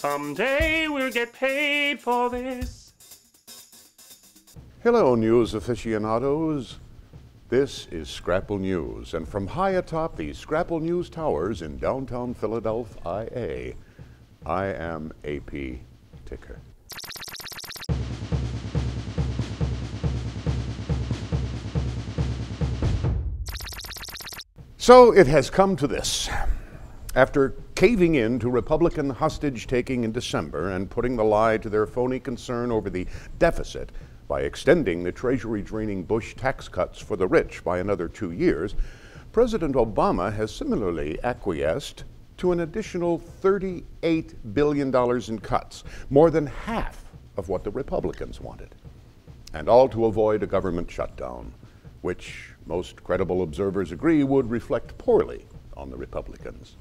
Someday we'll get paid for this. Hello, news aficionados. This is Scrapple News, and from high atop the Scrapple News Towers in downtown Philadelphia, IA, I am AP Ticker. So it has come to this. After caving in to Republican hostage-taking in December and putting the lie to their phony concern over the deficit by extending the Treasury-draining Bush tax cuts for the rich by another 2 years, President Obama has similarly acquiesced to an additional $38 billion in cuts, more than half of what the Republicans wanted, and all to avoid a government shutdown, which most credible observers agree would reflect poorly on the Republicans.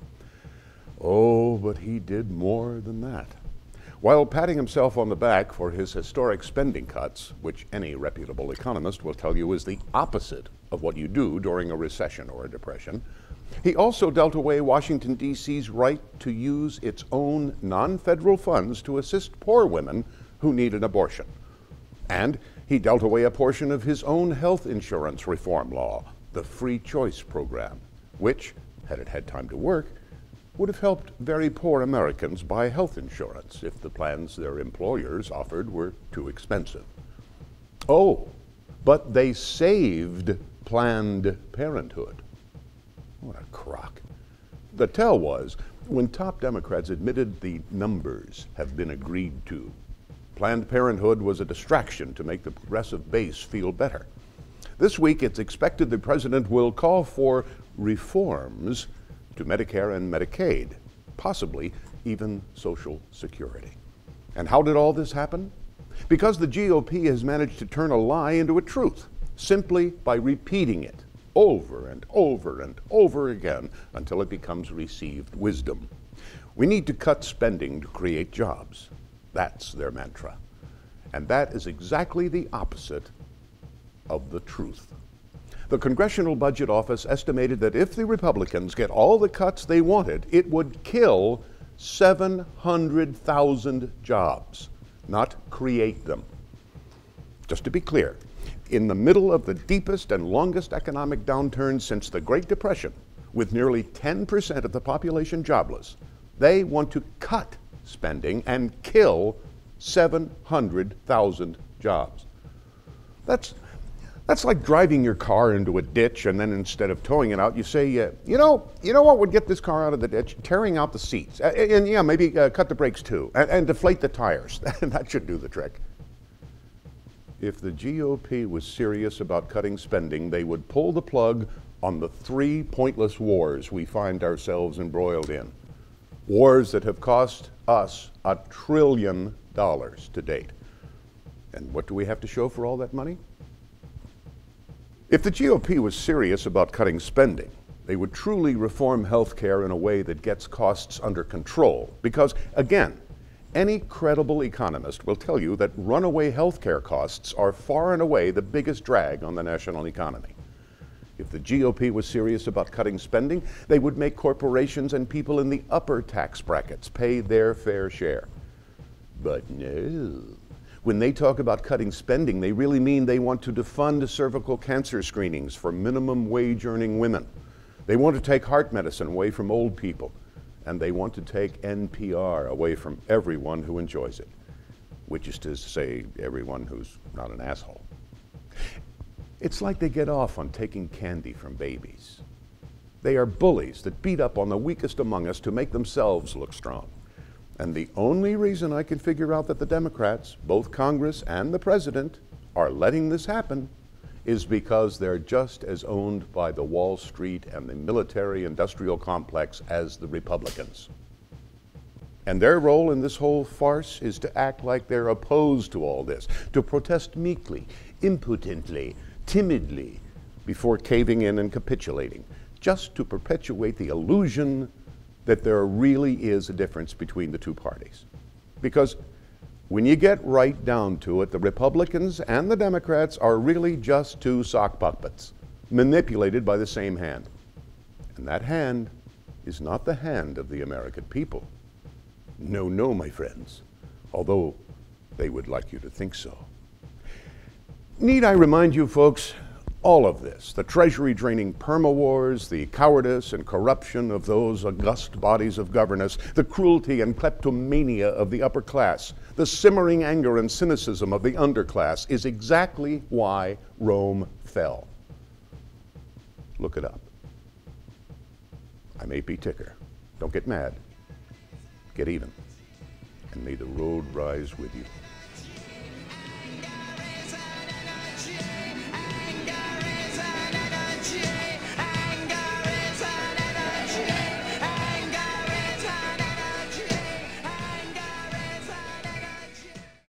Oh, but he did more than that. While patting himself on the back for his historic spending cuts, which any reputable economist will tell you is the opposite of what you do during a recession or a depression, he also dealt away Washington, D.C.'s right to use its own non-federal funds to assist poor women who need an abortion. And he dealt away a portion of his own health insurance reform law, the Free Choice Program, which, had it had time to work, would have helped very poor Americans buy health insurance if the plans their employers offered were too expensive. Oh, but they saved Planned Parenthood. What a crock. The tell was, when top Democrats admitted the numbers have been agreed to, Planned Parenthood was a distraction to make the progressive base feel better. This week, it's expected the president will call for reforms to Medicare and Medicaid, possibly even Social Security. And how did all this happen? Because the GOP has managed to turn a lie into a truth, simply by repeating it over and over and over again until it becomes received wisdom. We need to cut spending to create jobs. That's their mantra. And that is exactly the opposite of the truth. The Congressional Budget Office estimated that if the Republicans get all the cuts they wanted, it would kill 700,000 jobs, not create them. Just to be clear, in the middle of the deepest and longest economic downturn since the Great Depression, with nearly 10% of the population jobless, they want to cut spending and kill 700,000 jobs. That's like driving your car into a ditch and then instead of towing it out, you say, you know what would get this car out of the ditch? Tearing out the seats. And yeah, maybe cut the brakes too, and deflate the tires. That should do the trick. If the GOP was serious about cutting spending, they would pull the plug on the 3 pointless wars we find ourselves embroiled in. Wars that have cost us $1 trillion to date. And what do we have to show for all that money? If the GOP was serious about cutting spending, they would truly reform health care in a way that gets costs under control. Because, again, any credible economist will tell you that runaway health care costs are far and away the biggest drag on the national economy. If the GOP was serious about cutting spending, they would make corporations and people in the upper tax brackets pay their fair share. But no. When they talk about cutting spending, they really mean they want to defund cervical cancer screenings for minimum wage earning women. They want to take heart medicine away from old people. And they want to take NPR away from everyone who enjoys it, which is to say everyone who's not an asshole. It's like they get off on taking candy from babies. They are bullies that beat up on the weakest among us to make themselves look strong. And the only reason I can figure out that the Democrats, both Congress and the president, are letting this happen is because they're just as owned by the Wall Street and the military-industrial complex as the Republicans. And their role in this whole farce is to act like they're opposed to all this, to protest meekly, impotently, timidly, before caving in and capitulating, just to perpetuate the illusion that there really is a difference between the two parties. Because when you get right down to it, the Republicans and the Democrats are really just two sock puppets, manipulated by the same hand. And that hand is not the hand of the American people. No, no, my friends, although they would like you to think so. Need I remind you, folks, all of this, the treasury draining perma-wars, the cowardice and corruption of those august bodies of governance, the cruelty and kleptomania of the upper class, the simmering anger and cynicism of the underclass is exactly why Rome fell. Look it up. I'm AP Ticker. Don't get mad. Get even. And may the road rise with you.